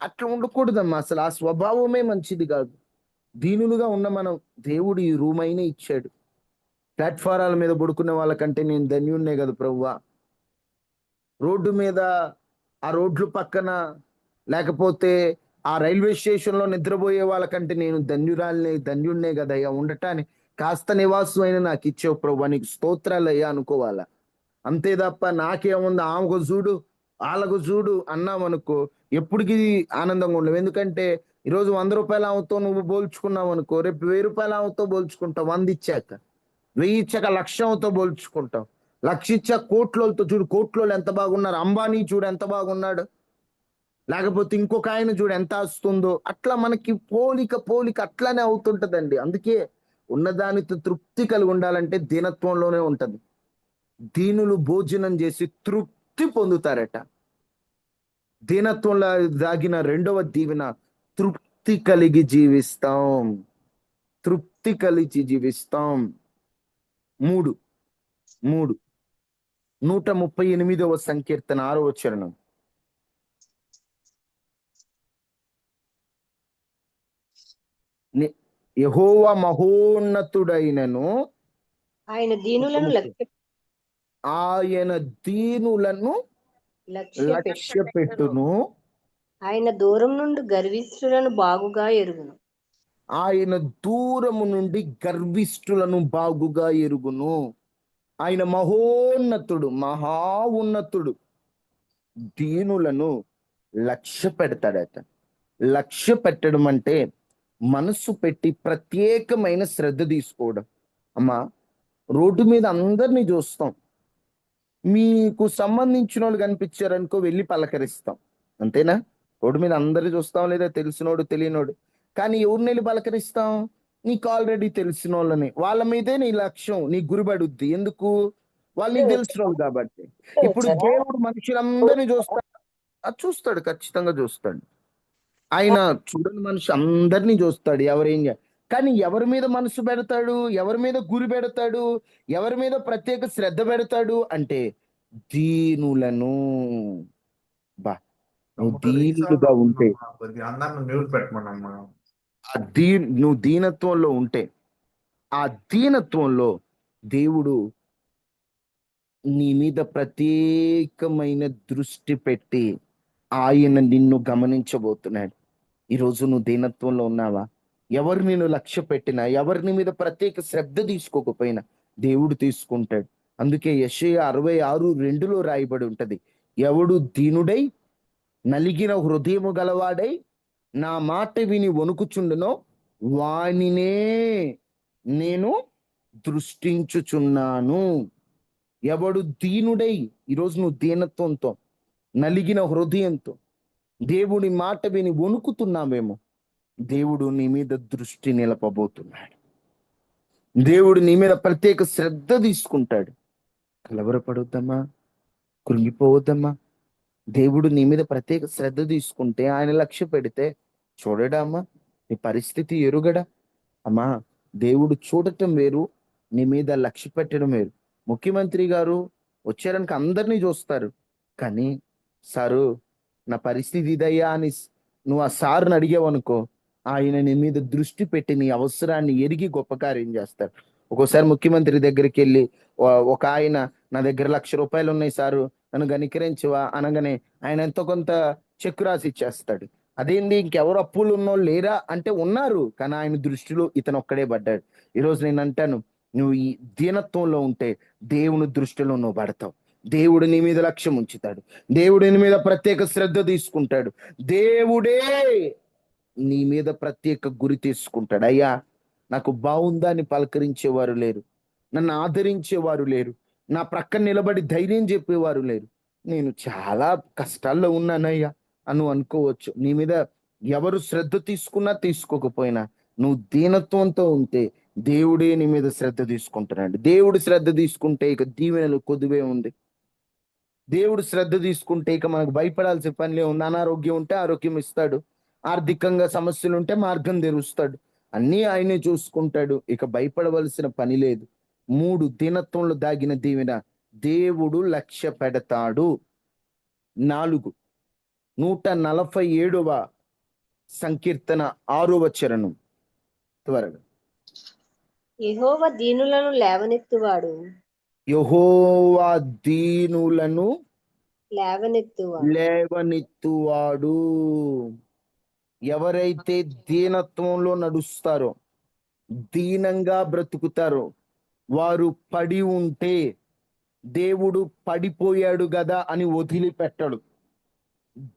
అట్లా ఉండకూడదమ్మా. అసలు ఆ స్వభావమే మంచిది కాదు. దీనులుగా ఉన్న మనం, దేవుడు ఈ రూమ్ అయినా ఇచ్చాడు. ప్లాట్ఫారాల మీద పడుకునే వాళ్ళకంటే నేను ధన్యున్నే కదా ప్రభువా. రోడ్డు మీద, ఆ రోడ్లు పక్కన, లేకపోతే ఆ రైల్వే స్టేషన్లో నిద్రపోయే వాళ్ళకంటే నేను ధన్యున్నే కదయ్యా. ఉండటానికి కాస్త నివాసం అయినా నాకు ఇచ్చావు ప్రభువా, నీకు స్తోత్రాలయ్యా అనుకోవాలా. అంతే తప్ప నాకేముంది, ఆమెకు చూడు, వాళ్ళకు చూడు అన్నామనుకో ఎప్పటికీ ఆనందంగా ఉండవు. ఎందుకంటే ఈరోజు 100 రూపాయల ఆమెతో నువ్వు పోల్చుకున్నావు అనుకో, రేపు 1000 రూపాయల ఆమెతో పోల్చుకుంటావు. 100 ఇచ్చాక, 1000 ఇచ్చాక 1,00,000 ఆమెతో పోల్చుకుంటావు. 1,00,000 ఇచ్చాక కోట్లతో చూడు, కోట్లోళ్ళు ఎంత బాగున్నారు, అంబానీ చూడు ఎంత బాగున్నాడు, లేకపోతే ఇంకొక ఆయన చూడు ఎంత వస్తుందో. అట్లా మనకి పోలిక అట్లానే అవుతుంటదండి. అందుకే ఉన్నదానితో తృప్తి కలిగి ఉండాలంటే దీనత్వంలోనే ఉంటది. దీనులు భోజనం చేసి తృప్తి పొందుతారట. దీనత్వంలో దాగిన రెండవ దీవెన, తృప్తి కలిగి జీవిస్తాం. తృప్తి కలిగి జీవిస్తాం. 3 138వ సంకీర్తన 6వ చరణం. యెహోవా మహోన్నతుడైనను ఆయన దీనులను ఆయన దీనులను లక్ష్య పెట్టును. ఆయన దూరం నుండి గర్విష్ఠులను బాగుగా ఎరుగును. ఆయన దూరము నుండి గర్విష్ఠులను బాగుగా ఎరుగును. ఆయన మహోన్నతుడు, మహా ఉన్నతుడు. దీనులను లక్ష్య పెడతాడట. లక్ష్య పెట్టడం అంటే మనసు పెట్టి ప్రత్యేకమైన శ్రద్ధ తీసుకోవడం. అమ్మా, రోడ్డు మీద అందరినీ చూస్తాం, మీకు సంబంధించిన వాళ్ళు కనిపించారనుకో వెళ్ళి పలకరిస్తాం, అంతేనా? రోడ్డు మీద అందరినీ చూస్తాం, లేదా తెలిసినోడు తెలియనోడు. కానీ ఎవరిని వెళ్ళి పలకరిస్తాం? నీకు ఆల్రెడీ తెలిసిన వాళ్ళని. వాళ్ళ మీదే నీ లక్ష్యం, నీ గురిబడుద్ది. ఎందుకు? వాళ్ళు నీకు తెలిసిన వాళ్ళు కాబట్టి. ఇప్పుడు దేవుడు మనుషులందరినీ చూస్తాడు, ఖచ్చితంగా చూస్తాడు. ఆయన చూడని మనిషి అందరినీ చూస్తాడు, ఎవరేం కానీ ఎవరి మీద మనసు పెడతాడు, ఎవరి మీద గురి పెడతాడు, ఎవరి మీద ప్రత్యేక శ్రద్ధ పెడతాడు అంటే దీనులను. బా, నువ్వు దీనులుగా ఉంటే, నువ్వు దీనత్వంలో ఉంటే, ఆ దీనత్వంలో దేవుడు నీ మీద ప్రత్యేకమైన దృష్టి పెట్టి ఆయన నిన్ను గమనించబోతున్నాడు. ఈరోజు నువ్వు దీనత్వంలో ఉన్నావా? ఎవరు నిన్ను లక్ష్య పెట్టినా, ఎవరిని మీద ప్రత్యేక శ్రద్ధ తీసుకోకపోయినా దేవుడు తీసుకుంటాడు. అందుకే యెషయా 66:2 రాయబడి ఉంటది, ఎవడు దీనుడై నలిగిన హృదయము గలవాడై నా మాట విని వణుకుచుండునో వానినే నేను దృష్టించుచున్నాను. ఎవడు దీనుడై, ఈరోజు నువ్వు దీనత్వంతో, నలిగిన హృదయంతో దేవుడి మాట విని వణుకుతున్నావేమో, దేవుడు నీ మీద దృష్టి నిలపబోతున్నాడు. దేవుడు నీ మీద ప్రత్యేక శ్రద్ధ తీసుకుంటాడు. కలవరపడొద్దమ్మా, కృంగిపోవద్దమ్మా. దేవుడు నీ మీద ప్రత్యేక శ్రద్ధ తీసుకుంటే, ఆయన లక్ష్య పెడితే చూడడామ్మా, నీ పరిస్థితి ఎరుగడా. అమ్మా, దేవుడు చూడటం వేరు, నీ మీద లక్ష్య పెట్టడం వేరు. ముఖ్యమంత్రి గారు వచ్చారనుక అందరినీ చూస్తారు, కానీ సారు నా పరిస్థితి ఇదయ్యా అని నువ్వు ఆ సార్ని అడిగావనుకో, ఆయన నీ మీద దృష్టి పెట్టి నీ అవసరాన్ని ఎరిగి గొప్ప కార్యం చేస్తారు. ఒక్కోసారి ముఖ్యమంత్రి దగ్గరికి వెళ్ళి ఒక ఆయన, నా దగ్గర 1,00,000 రూపాయలు ఉన్నాయి సారు, నన్ను గణికరించవా అనగానే ఆయన ఎంతో కొంత చెక్కు రాసి ఇచ్చేస్తాడు. అదేంటి, ఇంకెవరు అప్పులు ఉన్నోళ్ళు లేరా అంటే ఉన్నారు, కానీ ఆయన దృష్టిలో ఇతను ఒక్కడే పడ్డాడు. ఈరోజు నేను అంటాను, నువ్వు ఈ దీనత్వంలో ఉంటే దేవుని దృష్టిలో నువ్వు పడతావు. దేవుడు నీ మీద లక్ష్యం ఉంచుతాడు, దేవుడు నీ మీద ప్రత్యేక శ్రద్ధ తీసుకుంటాడు, దేవుడే నీ మీద ప్రత్యేక గురి తీసుకుంటాడు. అయ్యా, నాకు బాగుందా అని పలకరించేవారు లేరు, నన్ను ఆదరించేవారు లేరు, నా ప్రక్కన నిలబడి ధైర్యం చెప్పేవారు లేరు, నేను చాలా కష్టాల్లో ఉన్నానయ్యా అని అనుకోవచ్చు. నీ మీద ఎవరు శ్రద్ధ తీసుకున్నా తీసుకోకపోయినా నువ్వు దీనత్వంతో ఉంటే దేవుడే నీ మీద శ్రద్ధ తీసుకుంటున్నాడు. దేవుడు శ్రద్ధ తీసుకుంటే ఇక దీవెనలు కొద్దివే ఉంది. దేవుడు శ్రద్ధ తీసుకుంటే ఇక మనకు భయపడాల్సిన పనిలే ఉంది. అనారోగ్యం ఉంటే ఆరోగ్యం ఇస్తాడు, ఆర్థికంగా సమస్యలు ఉంటే మార్గం తెరుస్తాడు, అన్నీ ఆయనే చూసుకుంటాడు. ఇక భయపడవలసిన పని లేదు. 3 దీనత్వంలో దాగిన దీవెన దేవుడు లక్ష్య పెడతాడు. 4 147వ సంకీర్తన 6వ చరణం త్వరగా. యెహోవా దీనులను లేవనెత్తువాడు. యెహోవా దీనులను లేవనెత్తువాడు. ఎవరైతే దీనత్వంలో నడుస్తారో, దీనంగా బ్రతుకుతారో, వారు పడి ఉంటే దేవుడు పడిపోయాడు గదా అని వదిలిపెట్టడు.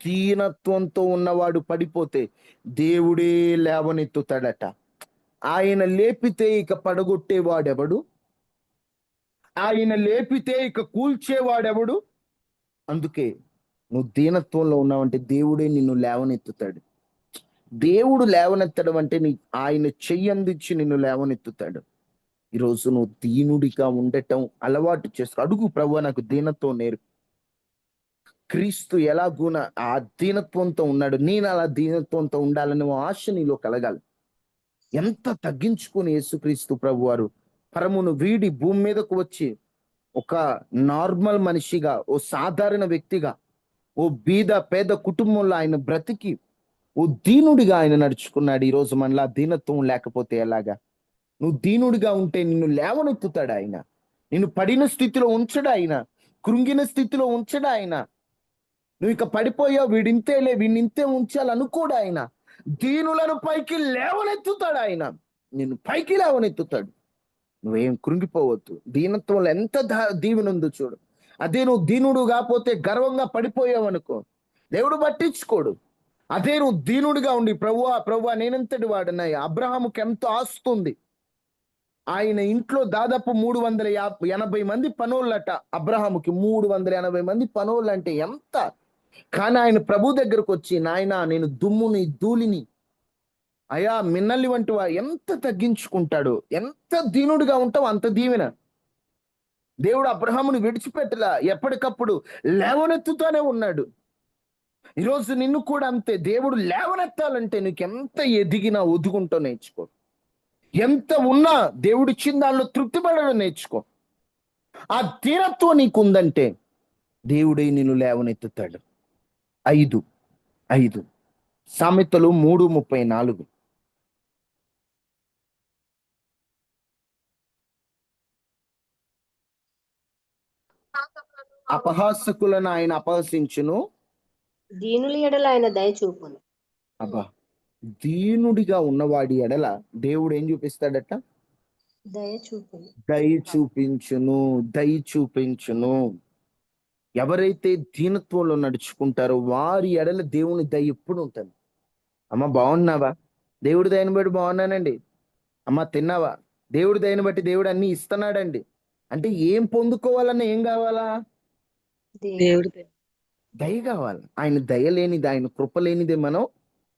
దీనత్వంతో ఉన్నవాడు పడిపోతే దేవుడే లేవనెత్తుతాడట. ఆయన లేపితే ఇక పడగొట్టేవాడెవడు? ఆయన లేపితే ఇక కూల్చేవాడెవడు? అందుకే నువ్వు దీనత్వంలో ఉన్నావంటే దేవుడే నిన్ను లేవనెత్తుతాడు. దేవుడు లేవనెత్తడం అంటే ఆయన చెయ్యందించి నిన్ను లేవనెత్తుతాడు. ఈరోజు నువ్వు దీనుడిగా ఉండటం అలవాటు చేసుకో. అడుగు, ప్రభువా నాకు దీనత్వం నేర్పు. క్రీస్తు ఎలాగున ఆ దీనత్వంతో ఉన్నాడు, నేను అలా దీనత్వంతో ఉండాలని ఆశ నీలో కలగాలి. ఎంత తగ్గించుకుని యేసుక్రీస్తు ప్రభువారు పరమును వీడి భూమి మీదకు వచ్చి ఒక నార్మల్ మనిషిగా, ఓ సాధారణ వ్యక్తిగా, ఓ బీద పేద కుటుంబంలో ఆయన బ్రతికి ఓ దీనుడిగా ఆయన నడుచుకున్నాడు. ఈరోజు మనలా దీనత్వం లేకపోతే ఎలాగా? నువ్వు దీనుడిగా ఉంటే నిన్ను లేవనెత్తుతాడు ఆయన. నిన్ను పడిన స్థితిలో ఉంచడు ఆయన, కృంగిన స్థితిలో ఉంచడు ఆయన. నువ్వు ఇక పడిపోయావు, వీడింతేలే, వీడినింతే ఉంచాలనుకోడు ఆయన. దీనులను పైకి లేవనెత్తుతాడు ఆయన. నిన్ను పైకి లేవనెత్తుతాడు. నువ్వేం కృంగిపోవద్దు. దీనత్వంలో ఎంత దీవెన ఉందో చూడు. అదే నువ్వు దీనుడు కాకపోతే గర్వంగా పడిపోయావు అనుకో, దేవుడు పట్టించుకోడు. అదే నువ్వు దీనుడిగా ఉండి ప్రభువా నేనెంతటి వాడినయ్యా. అబ్రహాముకి ఎంతో ఆస్తుంది. ఆయన ఇంట్లో దాదాపు 380 మంది పనోళ్ళట. అబ్రహాముకి 380 మంది పనోళ్ళు అంటే ఎంత? కానీ ఆయన ప్రభు దగ్గరకు వచ్చి, నాయనా నేను దుమ్ముని ధూళిని, అయా మిన్నల్లి వంటి ఎంత తగ్గించుకుంటాడు. ఎంత దీనుడిగా ఉంటావు అంత దీవెన. దేవుడు అబ్రహాముని విడిచిపెట్టలా, ఎప్పటికప్పుడు లేవనెత్తుతూనే ఉన్నాడు. ఈరోజు నిన్ను కూడా అంతే. దేవుడు లేవనెత్తాలంటే నీకు ఎంత ఎదిగినా ఒదుగుంటో నేర్చుకో. ఎంత ఉన్నా దేవుడిచ్చిన దానిలో తృప్తి పడడం నేర్చుకో. ఆ దీనత్వం నీకుందంటే దేవుడే నిన్ను లేవనెత్తుతాడు. 5 సామెతలు 3:34. అపహాసకులను ఆయన అపహసించును, దీనుల ఎడల ఆయన దయ చూపును. అబ్బా, దీనుడిగా ఉన్నవాడి ఎడల దేవుడు ఏం చూపిస్తాడట? దయ చూపును. దయ చూపించును. ఎవరైతే దీనత్వంలో నడుచుకుంటారో వారి ఎడల దేవుని దయ ఎప్పుడు ఉంటుంది. అమ్మ బాగున్నావా? దేవుడి దయని బట్టి బాగున్నానండి. అమ్మ తిన్నావా? దేవుడి దయని బట్టి దేవుడు అన్ని ఇస్తున్నాడండి. అంటే ఏం పొందుకోవాలన్నా ఏం కావాలా? దేవుడి దయ కావాలి. ఆయన దయ లేనిది, ఆయన కృప లేనిదే మనం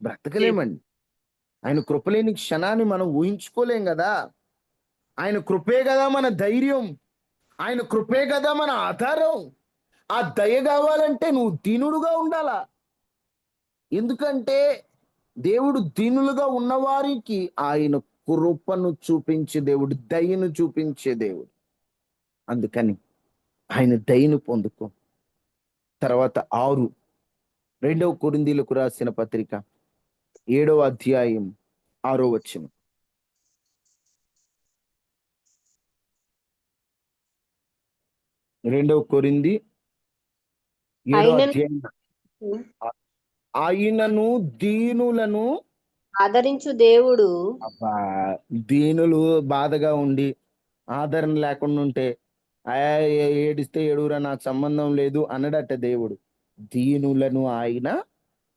బ్రతకలేమండి. ఆయన కృపలేని క్షణాన్ని మనం ఊహించుకోలేం కదా. ఆయన కృపే కదా మన ధైర్యం, ఆయన కృపే కదా మన ఆధారం. ఆ దయ కావాలంటే నువ్వు దీనుడుగా ఉండాలా. ఎందుకంటే దేవుడు దీనులుగా ఉన్నవారికి ఆయన కృపను చూపించే దేవుడు, దయను చూపించే దేవుడు. అందుకని ఆయన దయను పొందుకో. తర్వాత 6 2వ కొరింథీయులకు రాసిన పత్రిక 7వ అధ్యాయం 6వ వచనం. 2వ కొరింథీ 7వ అధ్యాయం. ఆయనను దీనులను ఆదరించు దేవుడు. అబ్బా, దీనులు బాధగా ఉండి ఆదరణ లేకుండా ఉంటే ఏడిస్తే ఏడురా నాకు సంబంధం లేదు అనడట దేవుడు. దీనులను ఆయన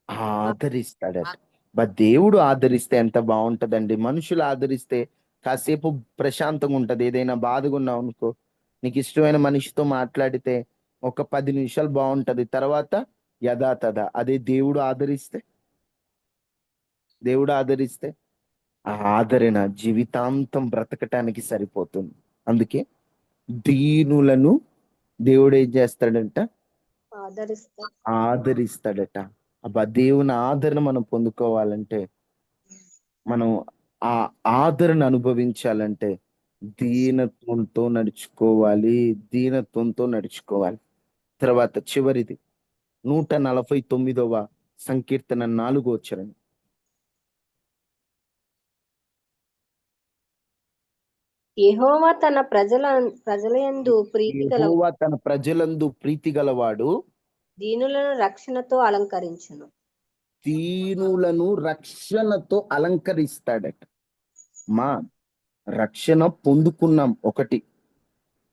ఆదరిస్తాడట. దేవుడు ఆదరిస్తే ఎంత బాగుంటదండి. మనుషులు ఆదరిస్తే కాసేపు ప్రశాంతంగా ఉంటది. ఏదైనా బాధగా ఉన్నావు అనుకో, నీకు ఇష్టమైన మనిషితో మాట్లాడితే ఒక 10 నిమిషాలు బాగుంటది, తర్వాత యథాతథ. అదే దేవుడు ఆదరిస్తే ఆ ఆదరణ జీవితాంతం బ్రతకటానికి సరిపోతుంది. అందుకే దీనులను దేవుడు ఏం చేస్తాడంట? ఆదరిస్తాడట. అబ్బా, దేవుని ఆదరణ మనం పొందుకోవాలంటే మనం ఆ ఆదరణ అనుభవించాలంటే దీనత్వంతో నడుచుకోవాలి. దీనత్వంతో నడుచుకోవాలి. తర్వాత చివరిది 149వ సంకీర్తన 4వ వచనం. యెహోవా తన ప్రజలయందు ప్రీతి గల యెహోవా తన ప్రజలందు ప్రీతి గలవాడు, దీనులను రక్షణతో అలంకరించును. దీనులను రక్షణతో అలంకరిస్తాడట. మా రక్షణ పొందుకున్నాం ఒకటి,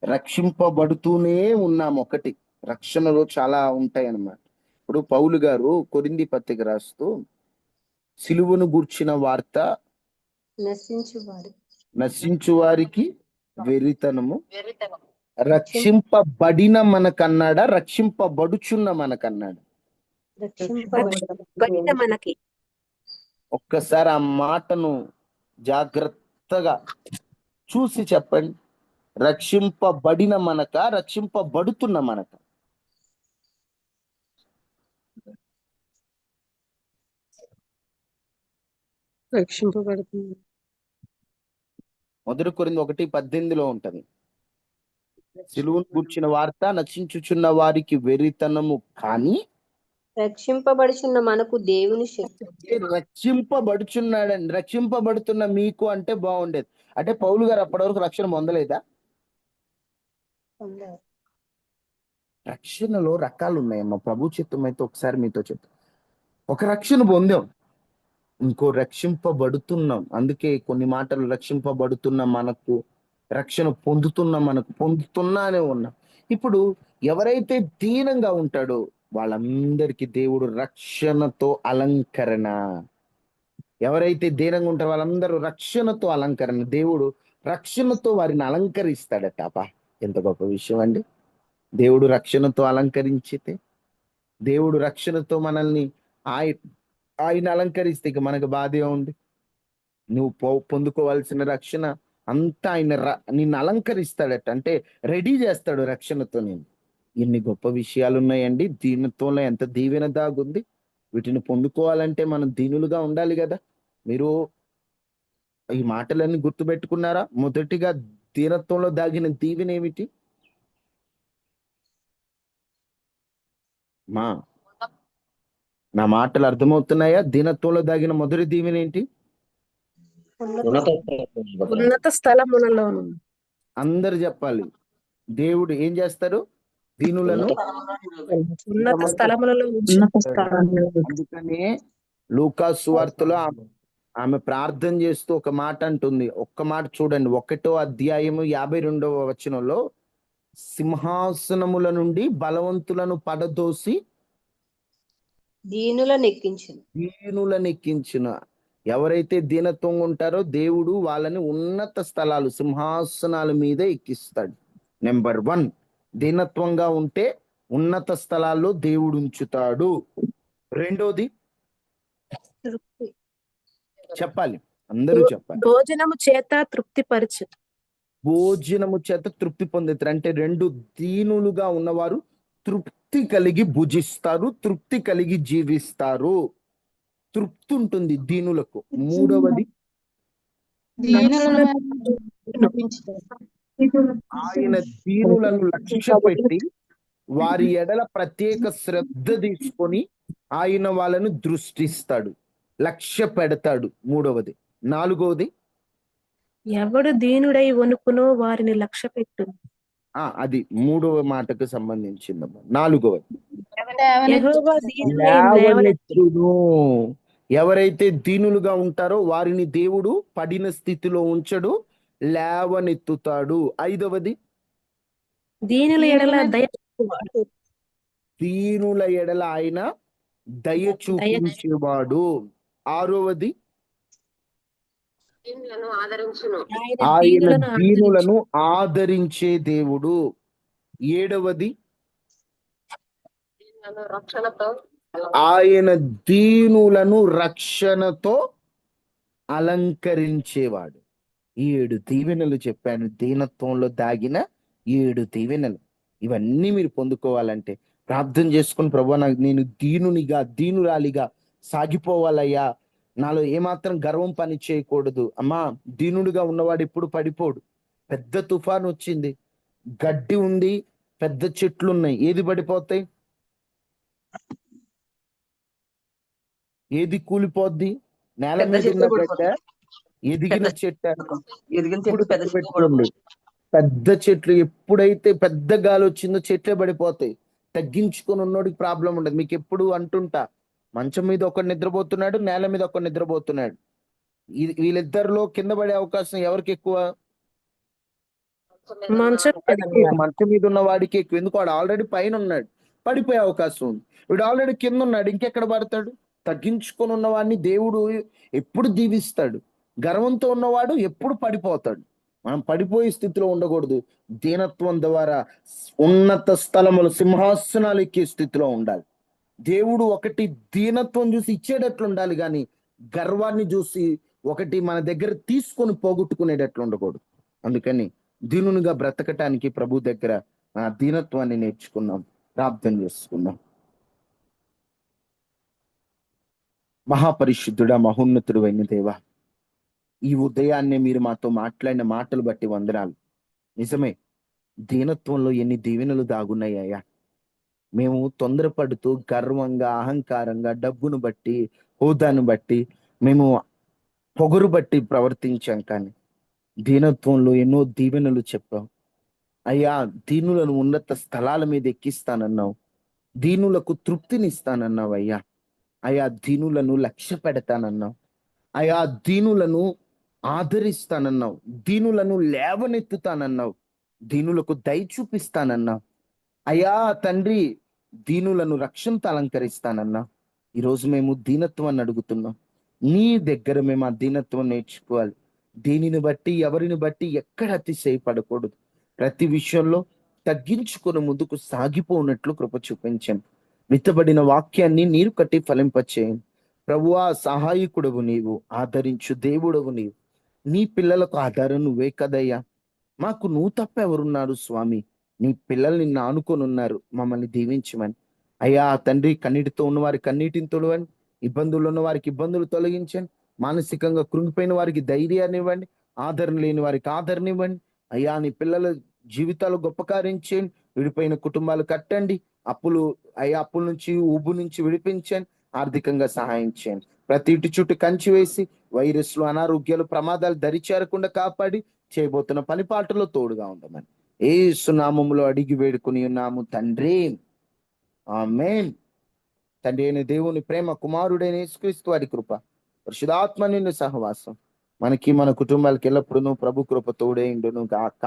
రక్షింపబడుతూనే ఉన్నాం ఒకటి. రక్షణలో చాలా ఉంటాయి అన్నమాట. ఇప్పుడు పౌలు గారు కొరింథీ పత్రిక రాస్తూ సిలువను గూర్చిన వార్త నశించు వారికి వెరితనము, రక్షింపబడిన మనకన్నాడా, రక్షింపబడుచున్న మనకన్నాడా? బయట మనకి ఒక్కసారి ఆ మాటను జాగ్రత్తగా చూసి చెప్పండి. రక్షింపబడిన మనక, రక్షింపబడుతున్న మనక? రక్షింపబడుతుంది. 1 కొరింథీ 1:18 ఉంటది. సిలువను గూర్చిన వార్త నశించుచున్న వారికి వెరితనము, కానీ రక్షింపబడుచున్న మనకు దేవుని శక్తి. రక్షింపబడుచున్నాడండి. రక్షింపబడుతున్న మీకు అంటే బాగుండేది. అంటే పౌలు గారు అప్పటి వరకు రక్షణ పొందలేదా? రక్షణలో రకాలు ఉన్నాయమ్మా. ప్రభు చిత్తం అయితే ఒకసారి మీతో చెప్తా. ఒక రక్షణ పొందాం, ఇంకో రక్షింపబడుతున్నాం. అందుకే కొన్ని మాటలు రక్షింపబడుతున్న మనకు, రక్షణ పొందుతున్న మనకు, పొందుతున్నానే ఉన్నాం. ఇప్పుడు ఎవరైతే దీనంగా ఉంటాడో వాళ్ళందరికీ దేవుడు రక్షణతో అలంకరణ. ఎవరైతే దీనంగా ఉంటారో వాళ్ళందరూ రక్షణతో అలంకరణ. దేవుడు రక్షణతో వారిని అలంకరిస్తాడట. అబ్బా, ఎంత గొప్ప విషయం అండి. దేవుడు రక్షణతో అలంకరించితే, దేవుడు రక్షణతో మనల్ని ఆయన అలంకరిస్తే ఇక మనకు బాధే ఉంది. నువ్వు పొందుకోవాల్సిన రక్షణ అంతా ఆయన నిన్ను అలంకరిస్తాడట. అంటే రెడీ చేస్తాడు రక్షణతో. నేను ఎన్ని గొప్ప విషయాలు ఉన్నాయండి. దీనితోనే ఎంత దీవెన దాగుంది. వీటిని పొందుకోవాలంటే మనం దీనులుగా ఉండాలి కదా. మీరు ఈ మాటలన్నీ గుర్తుపెట్టుకున్నారా? మొదటిగా దీనత్వంలో దాగిన దీవెన ఏమిటి? నా మాటలు అర్థమవుతున్నాయా? దీనత్వంలో దాగిన మొదటి దీవెన ఏంటి? ఉన్నత స్థలములలో అందరు చెప్పాలి. దేవుడు ఏం చేస్తారు? దీనులను ఉన్నత స్థలములలో. అందుకనే లూకా సువార్తలో ఆమె ప్రార్థన చేస్తూ ఒక మాట అంటుంది. ఒక్క మాట చూడండి. 1వ అధ్యాయము 52వ వచనంలో, సింహాసనముల నుండి బలవంతులను పడదోసి దీనులను ఎక్కించిన. ఎవరైతే దీనత్వంగా ఉంటారో దేవుడు వాళ్ళని ఉన్నత స్థలాలు, సింహాసనాల మీద ఎక్కిస్తాడు. నెంబర్ 1, దీనత్వంగా ఉంటే ఉన్నత స్థలాల్లో దేవుడు ఉంచుతాడు. రెండోది చెప్పాలి, అందరూ చెప్పాలి. భోజనము చేత తృప్తిపరచు. భోజనము చేత తృప్తి పొందుతారు. అంటే 2, దీనులుగా ఉన్నవారు తృప్తి కలిగి భుజిస్తారు, తృప్తి కలిగి జీవిస్తారు. తృప్తి ఉంటుంది దీనులకు. మూడవది ఆయన దీనులను లక్ష్య పెట్టి వారి ఎడల ప్రత్యేక శ్రద్ధ తీసుకొని ఆయన వాళ్ళను దృష్టిస్తాడు, లక్ష్య పెడతాడు. మూడవది. నాలుగవది, ఎవడు దీనుడై వణుకునో వారిని లక్ష్య పెట్టు. అది మూడవ మాటకు సంబంధించిందమ్మా. నాలుగవది, లేవనెత్తును. ఎవరైతే దీనులుగా ఉంటారో వారిని దేవుడు పడిన స్థితిలో ఉంచడు, లేవనెత్తుతాడు. ఐదవది, దీనుల ఎడల దయ, దీనుల ఎడల ఆయన దయ చూపించేవాడు. ఆరవది, ఆయన దీనులను ఆదరించే దేవుడు. ఏడవది, ఆయన దీనులను రక్షణతో అలంకరించేవాడు. 7 దీవెనలు చెప్పాను. దీనత్వంలో దాగిన 7 దీవెనలు. ఇవన్నీ మీరు పొందుకోవాలంటే ప్రార్థన చేసుకుని, ప్రభువా నేను దీనునిగా, దీనురాలిగా సాగిపోవాలయ్యా, నాలో ఏమాత్రం గర్వం పని చేయకూడదు. అమ్మా, దీనుడిగా ఉన్నవాడు ఎప్పుడు పడిపోడు. పెద్ద తుఫాన్ వచ్చింది, గడ్డి ఉంది, పెద్ద చెట్లు ఉన్నాయి, ఏది పడిపోతాయి? ఏది కూలిపోద్ది? నేల పెద్ద మీద ఉన్న చెట్లు గడ్డ, పడిపోతాయి. ఎదిగిన చెట్ట? ఎదిగిన ఇప్పుడు చెట్లు పెద్ద చెట్లు గుర్తుపెట్టుకోండి, పడిపోతాయి. పెద్ద చెట్లు ఎప్పుడైతే పెద్ద గాలి వచ్చిందో చెట్లే పడిపోతాయి. తగ్గించుకొని ఉన్నోడికి ప్రాబ్లం ఉండదు. మీకు ఎప్పుడు అంటుంటా, మంచం మీద ఒకడు నిద్రపోతున్నాడు, నేల మీద ఒకడు నిద్రపోతున్నాడు. వీళ్ళిద్దరిలో కింద పడే అవకాశం ఎవరికి ఎక్కువ? మంచం మీద మంచం మీద ఉన్న వాడికి ఎక్కువ. ఎందుకు? వాడు ఆల్రెడీ పైన ఉన్నాడు, పడిపోయే అవకాశం ఉంది. వీడు ఆల్రెడీ కింద ఉన్నాడు, ఇంకెక్కడ పడతాడు? తగ్గించుకొని ఉన్నవాడిని దేవుడు ఎప్పుడు దీవిస్తాడు. గర్వంతో ఉన్నవాడు ఎప్పుడు పడిపోతాడు. మనం పడిపోయే స్థితిలో ఉండకూడదు. దీనత్వం ద్వారా ఉన్నత స్థలములు, సింహాసనాలు ఎక్కే స్థితిలో ఉండాలి. దేవుడు ఒకటి దీనత్వం చూసి ఇచ్చేటట్లు ఉండాలి, కానీ గర్వాన్ని చూసి ఒకటి మన దగ్గర తీసుకొని పోగొట్టుకునేటట్లు ఉండకూడదు. అందుకని దీనునిగా బ్రతకటానికి ప్రభు దగ్గర ఆ దీనత్వాన్ని నేర్చుకున్నాం. ప్రార్థన చేసుకున్నాం. మహాపరిశుద్ధుడా, మహోన్నతుడు అయిన దేవా, ఈ ఉదయాన్నే మీరు మాతో మాట్లాడిన మాటలు బట్టి వందనాలు. నిజమే, దీనత్వంలో ఎన్ని దీవెనలు దాగున్నాయ్యా. మేము తొందరపడుతూ గర్వంగా, అహంకారంగా, డబ్బును బట్టి, హోదాను బట్టి, మేము పొగరు బట్టి ప్రవర్తించాం. కానీ దీనత్వంలో ఎన్నో దీవెనలు చెప్పావు అయ్యా. దీనులను ఉన్నత స్థలాల మీద ఎక్కిస్తానన్నావు, దీనులకు తృప్తినిస్తానన్నావు అయ్యా. అయా, దీనులను లక్ష్య పెడతానన్నావు అయా. దీనులను ఆదరిస్తానన్నావు, దీనులను లేవనెత్తుతానన్నావు, దీనులకు దయ చూపిస్తానన్నావు అయా. తండ్రి, దీనులను రక్షణతో అలంకరిస్తానన్నా. ఈరోజు మేము దీనత్వాన్ని అడుగుతున్నాం. నీ దగ్గర మేము ఆ దీనత్వం నేర్చుకోవాలి. దీనిని బట్టి, ఎవరిని బట్టి ఎక్కడ అతిశయపడకూడదు. ప్రతి విషయంలో తగ్గించుకుని ముందుకు సాగిపోనట్లు కృప చూపించాం. విత్తబడిన వాక్యాన్ని నీరు కట్టి ఫలింపచేయండి. ప్రభువా, సహాయకుడవు నీవు, ఆదరించు దేవుడవు నీవు. నీ పిల్లలకు ఆధారం నువ్వే కదయ్యా. మాకు నువ్వు తప్ప ఎవరున్నారు స్వామి? నీ పిల్లలు నిన్ను ఆనుకొని ఉన్నారు, మమ్మల్ని దీవించమని. అయ్యా తండ్రి, కన్నీటితో ఉన్న వారికి కన్నీటిని తొలవండి, ఇబ్బందులు ఉన్న వారికి ఇబ్బందులు తొలగించండి, మానసికంగా కృంగిపోయిన వారికి ధైర్యాన్ని ఇవ్వండి, ఆదరణ లేని వారికి ఆదరణ ఇవ్వండి. అయ్యా, నీ పిల్లల జీవితాలు గొప్ప కార్యం చేయండి. విడిపోయిన కుటుంబాలు కట్టండి, అప్పుల నుంచి, ఊబు నుంచి విడిపించండి, ఆర్థికంగా సహాయం చేయండి. ప్రతి ఇంటి చుట్టూ కంచి వేసి వైరస్లు, అనారోగ్యాలు, ప్రమాదాలు దరిచేరకుండా కాపాడి చేయబోతున్న పనిపాటలో తోడుగా ఉండమని యేసు నామములో అడిగి వేడుకుని ఉన్నాము తండ్రి, ఆమేన్. తండ్రి అయిన దేవుని ప్రేమ, కుమారుడైన యేసుక్రీస్తు వారి కృప, పరిశుద్ధాత్మ నిన్ను సహవాసం మనకి, మన కుటుంబాలకి ఎల్లప్పుడూ ప్రభు కృప తోడేండును గాక.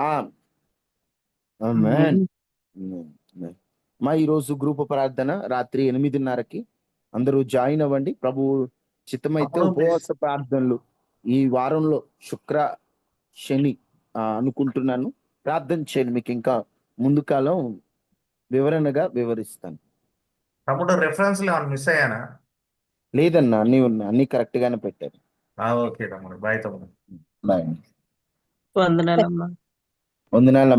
ఆమేన్. మా ఈరోజు గ్రూప్ ప్రార్థన రాత్రి 8:30కి అందరూ జాయిన్ అవ్వండి. ప్రభు చిత్తమైతే ఉపవాస ప్రార్థనలు ఈ వారంలో శుక్ర, శని అనుకుంటున్నాను. ప్రార్థన చేయండి, మీకు ఇంకా ముందు కాలం వివరణగా వివరిస్తాను. తమ్ముడు, రెఫరెన్స్ మిస్ అయ్యానా? లేదన్నా, అన్ని కరెక్ట్ గానే పెట్టారు. ఓకే తమ్ముడు, బాయ్ తమ్ముడు. బాయ్. వందనాలమ్మా. వందనాలు.